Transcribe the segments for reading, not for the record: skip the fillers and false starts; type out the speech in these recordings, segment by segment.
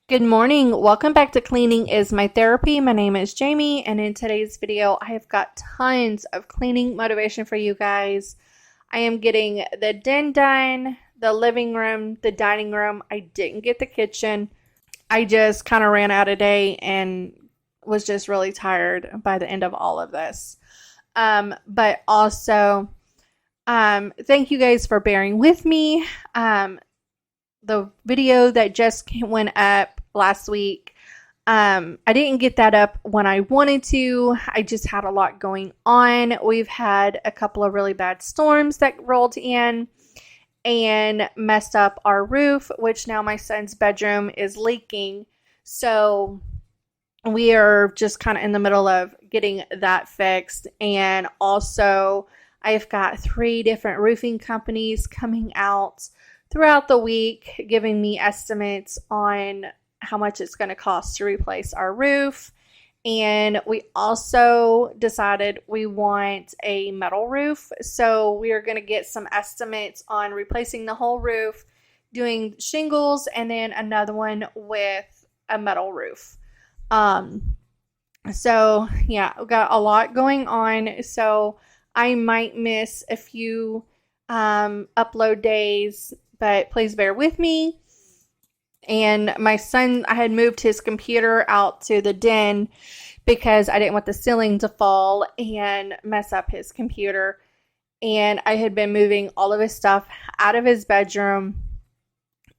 Good morning. Welcome back to Cleaning is My Therapy. My name is Jamie, and in today's video, I have got tons of cleaning motivation for you guys. I am getting the den done, the living room, the dining room. I didn't get the kitchen. I just kind of ran out of day and was just really tired by the end of all of this. But also, thank you guys for bearing with me. The video that just went up last week, I didn't get that up when I wanted to. I just had a lot going on. We've had a couple of really bad storms that rolled in and messed up our roof, which now my son's bedroom is leaking. So we are just kind of in the middle of getting that fixed. And also, I've got 3 different roofing companies coming out throughout the week, giving me estimates on how much it's going to cost to replace our roof. And we also decided we want a metal roof. So we are going to get some estimates on replacing the whole roof, doing shingles, and then another one with a metal roof. So yeah, we've got a lot going on. So I might miss a few upload days, but please bear with me. And my son, I had moved his computer out to the den because I didn't want the ceiling to fall and mess up his computer. And I had been moving all of his stuff out of his bedroom,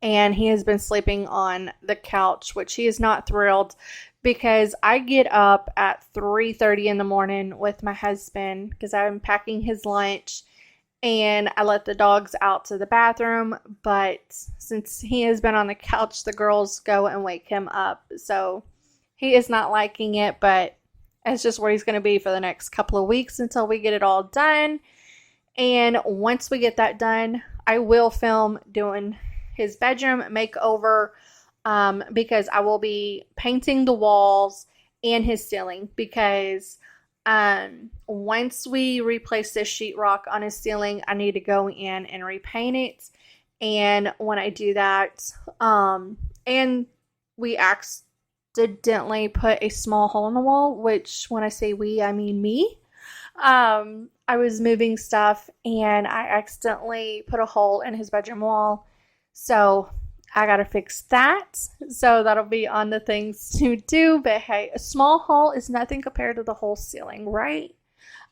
and he has been sleeping on the couch, which he is not thrilled because I get up at 3:30 in the morning with my husband because I'm packing his lunch. And I let the dogs out to the bathroom, but since he has been on the couch, the girls go and wake him up. So he is not liking it, but it's just where he's going to be for the next couple of weeks until we get it all done. And once we get that done, I will film doing his bedroom makeover because I will be painting the walls and his ceiling because once we replace this sheetrock on his ceiling, I need to go in and repaint it. And when I do that, and we accidentally put a small hole in the wall, which when I say we, I mean me. I was moving stuff and I accidentally put a hole in his bedroom wall. So I got to fix that. So that'll be on the things to do. But hey, a small hole is nothing compared to the whole ceiling, right?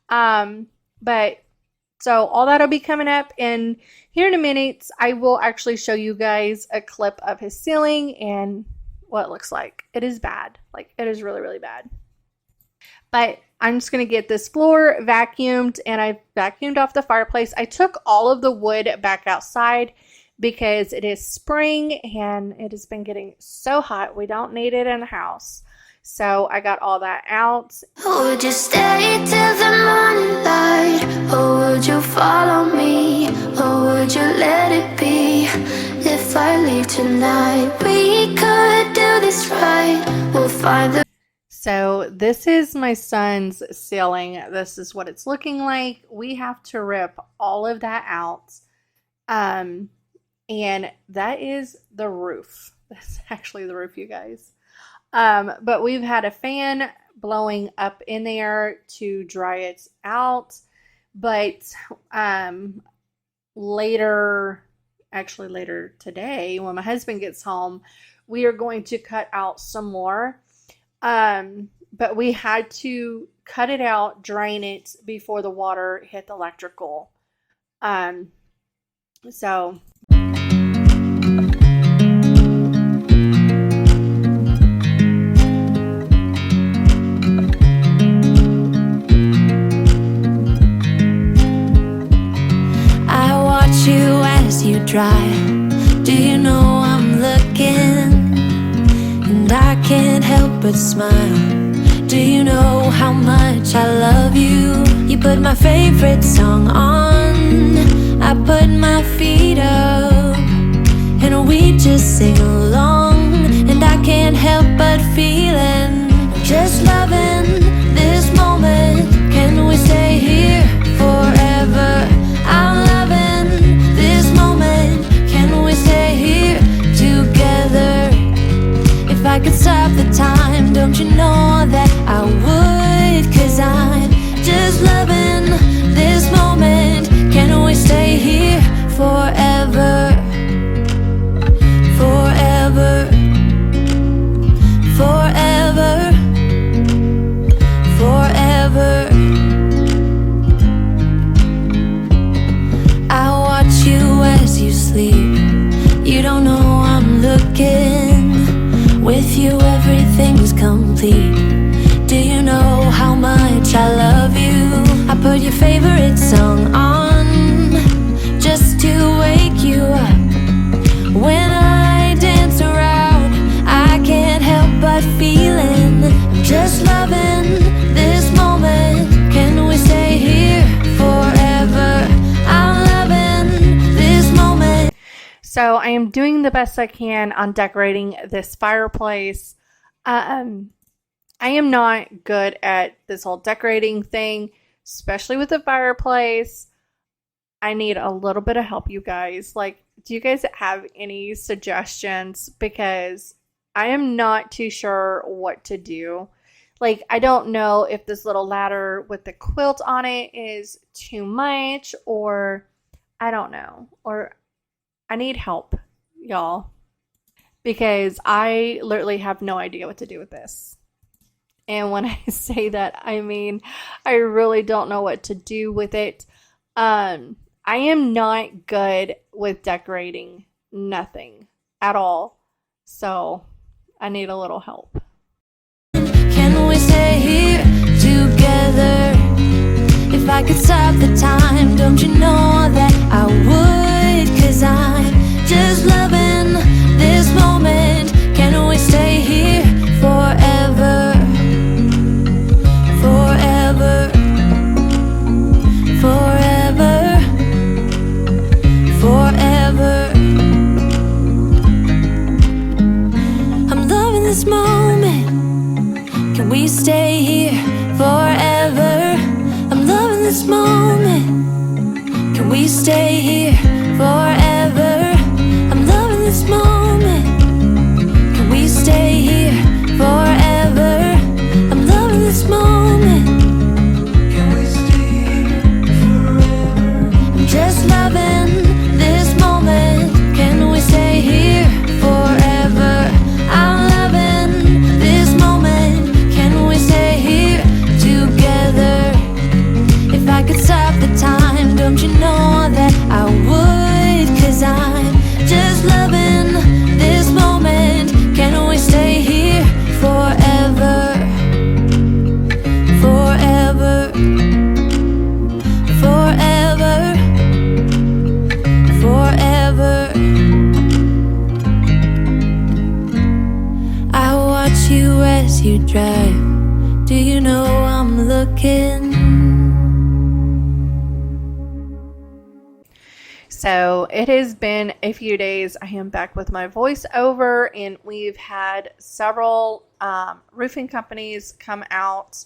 But so all that'll be coming up. And here in a minute, I will actually show you guys a clip of his ceiling and what it looks like. It is bad. Like, it is really, really bad. But I'm just going to get this floor vacuumed, and I vacuumed off the fireplace. I took all of the wood back outside because it is spring and it has been getting so hot. We don't need it in the house. So I got all that out. Would you stay till the morning light? Or would you follow me? Or would you let it be? If I leave tonight, we could do this right. We'll find the... So this is my son's ceiling. This is what it's looking like. We have to rip all of that out. And that is the roof. That's actually the roof, you guys. But we've had a fan blowing up in there to dry it out. But later today, when my husband gets home, we are going to cut out some more. But we had to cut it out, drain it before the water hit the electrical. So... you drive. Do you know I'm looking? And I can't help but smile. Do you know how much I love you? You put my favorite song on, I put my feet up, and we just sing along. And I can't help but feeling, just loving this moment. Can we stay here forever? I'm loving this moment. Can we stay here together? complete. You don't know I'm looking. With you everything's complete. Do you know how much I love you? I put your favorite song on just to wake you up. When I dance around, I can't help but feeling I'm just loving this moment. Can we stay here forever? I'm loving this moment. So I am doing the best I can on decorating this fireplace. I am not good at this whole decorating thing, especially with the fireplace. I need a little bit of help, you guys. Like, do you guys have any suggestions? Because I am not too sure what to do. Like, I don't know if this little ladder with the quilt on it is too much, or I don't know. Or I need help, y'all. Because I literally have no idea what to do with this. And when I say that, I mean, I really don't know what to do with it. I am not good with decorating nothing at all. So I need a little help. Can we stay here together? If I could stop the time, don't you know that I would? 'Cause I'm just loving this moment. Can we stay here forever? Forever, forever, forever. I'm loving this moment. Can we stay here forever? I'm loving this moment. Can we stay here forever? I'm loving this moment. Can we stay here forever? I'm loving this moment. Can we stay here forever? I'm just loving this moment. Can we stay here forever? I'm loving this moment. Can we stay here together? If I could stop the time, don't you know that I would? 'Cause I'm just loving this moment. Can we stay here forever? Forever, forever, forever. I watch you as you drive. Do you know I'm looking? So it has been a few days. I am back with my voiceover, and we've had several roofing companies come out,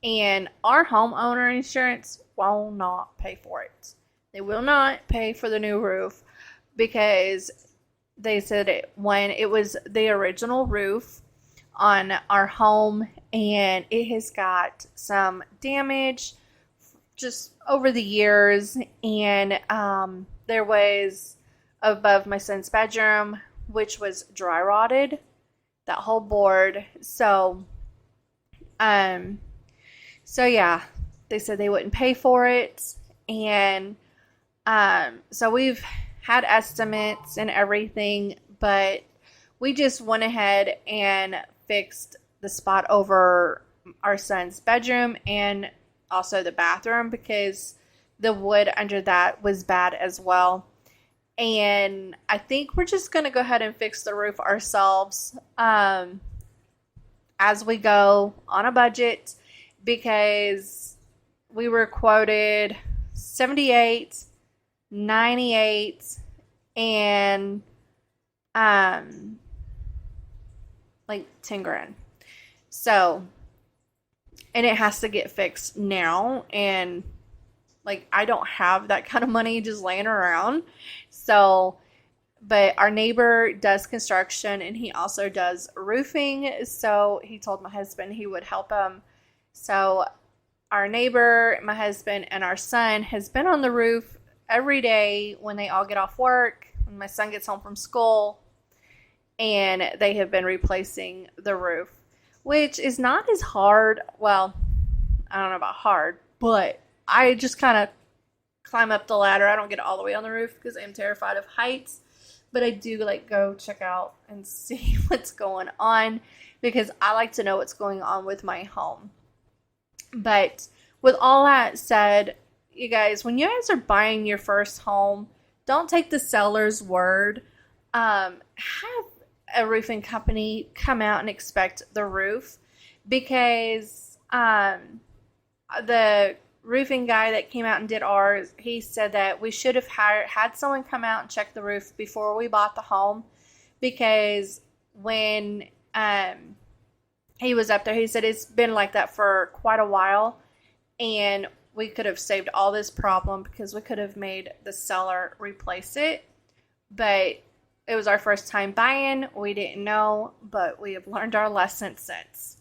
and our homeowner insurance will not pay for it. They will not pay for the new roof because they said when it was the original roof on our home, and it has got some damage just over the years, and there was above my son's bedroom, which was dry rotted, that whole board. So yeah, they said they wouldn't pay for it, and so we've had estimates and everything, but we just went ahead and fixed the spot over our son's bedroom and also the bathroom because the wood under that was bad as well. And I think we're just going to go ahead and fix the roof ourselves as we go on a budget, because we were quoted 78, 98, and like 10 grand. So, and it has to get fixed now, and like, I don't have that kind of money just laying around. So, but our neighbor does construction, and he also does roofing. So he told my husband he would help him. So our neighbor, my husband, and our son has been on the roof every day when they all get off work, when my son gets home from school, and they have been replacing the roof, which is not as hard. Well, I don't know about hard, but I just kind of climb up the ladder. I don't get all the way on the roof because I'm terrified of heights, but I do like go check out and see what's going on because I like to know what's going on with my home. But with all that said, you guys, when you guys are buying your first home, don't take the seller's word. Have a roofing company come out and inspect the roof because the roofing guy that came out and did ours, he said that we should have had someone come out and check the roof before we bought the home because when he was up there, he said it's been like that for quite a while, and we could have saved all this problem because we could have made the seller replace it. But it was our first time buying. We didn't know, but we have learned our lesson since.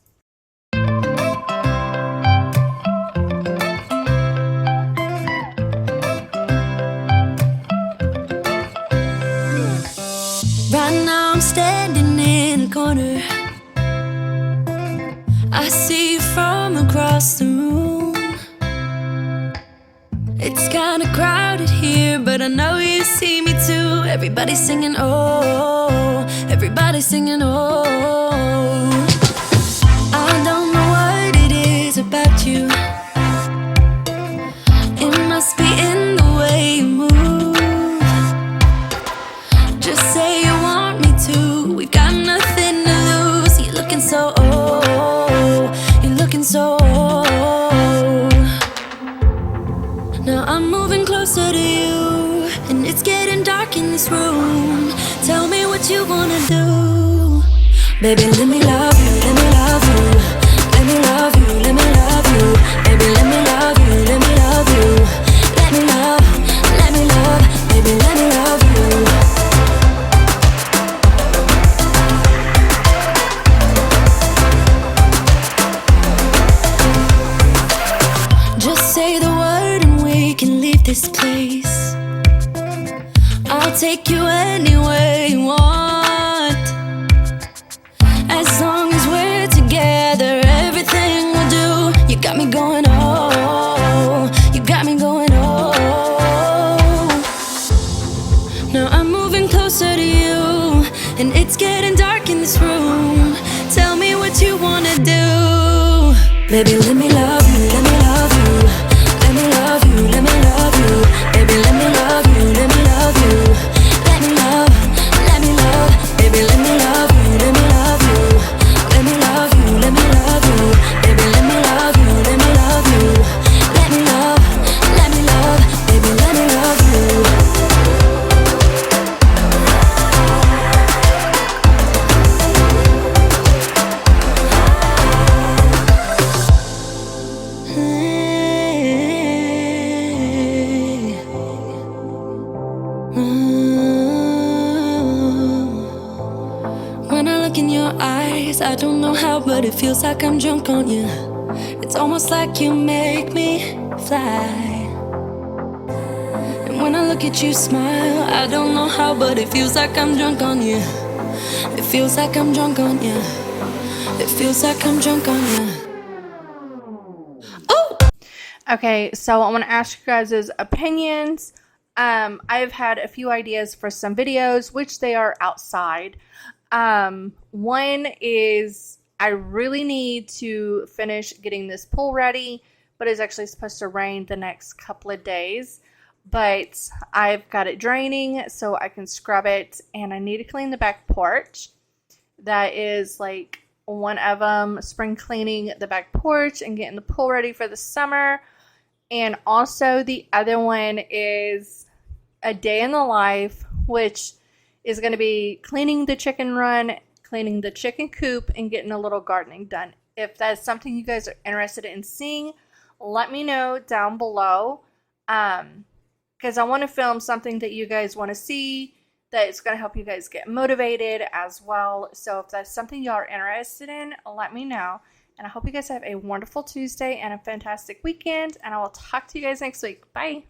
Right now I'm standing in a corner. I see you from across the room. It's kinda crowded here, but I know you see me too. Everybody's singing, oh, everybody's singing, oh. I don't know what it is about you. It must be in the way you move. Just say you want me to. We got nothing to lose. You're looking so old. You're looking so old. Now I'm moving closer to you, and it's getting dark in this room. Tell me what you wanna do. Baby, let me love you, let me love you. Let me love you, let me love you. Baby, let me love you, let me love you. Let me love, baby, let me love you. Just say the word and we can leave this place. I'll take you anywhere you want. As long as we're together, everything we'll do. You got me going, oh. You got me going, oh. Now I'm moving closer to you, and it's getting dark in this room. Tell me what you wanna do. Baby, let me love you, let me love you. Let me love you, let me love you. Baby, let me love you, let me love you. Let me love, baby, let me love you, let me love you. Let me love you, let me love you. Baby, let me love you, let me love you. Let me love, baby, let me love you. When I look in your eyes, I don't know how, but it feels like I'm drunk on you. It's almost like you make me fly. And when I look at you smile, I don't know how, but it feels like I'm drunk on you. It feels like I'm drunk on you. It feels like I'm drunk on you. Oh! Okay, so I want to ask you guys' opinions. I've had a few ideas for some videos, which they are outside. One is I really need to finish getting this pool ready, but it's actually supposed to rain the next couple of days. But I've got it draining so I can scrub it, and I need to clean the back porch. That is like one of them, spring cleaning the back porch and getting the pool ready for the summer. And also the other one is a day in the life, which is going to be cleaning the chicken run, cleaning the chicken coop, and getting a little gardening done. If that's something you guys are interested in seeing, let me know down below. Because I want to film something that you guys want to see, that is going to help you guys get motivated as well. So if that's something you are interested in, let me know. And I hope you guys have a wonderful Tuesday and a fantastic weekend. And I will talk to you guys next week. Bye.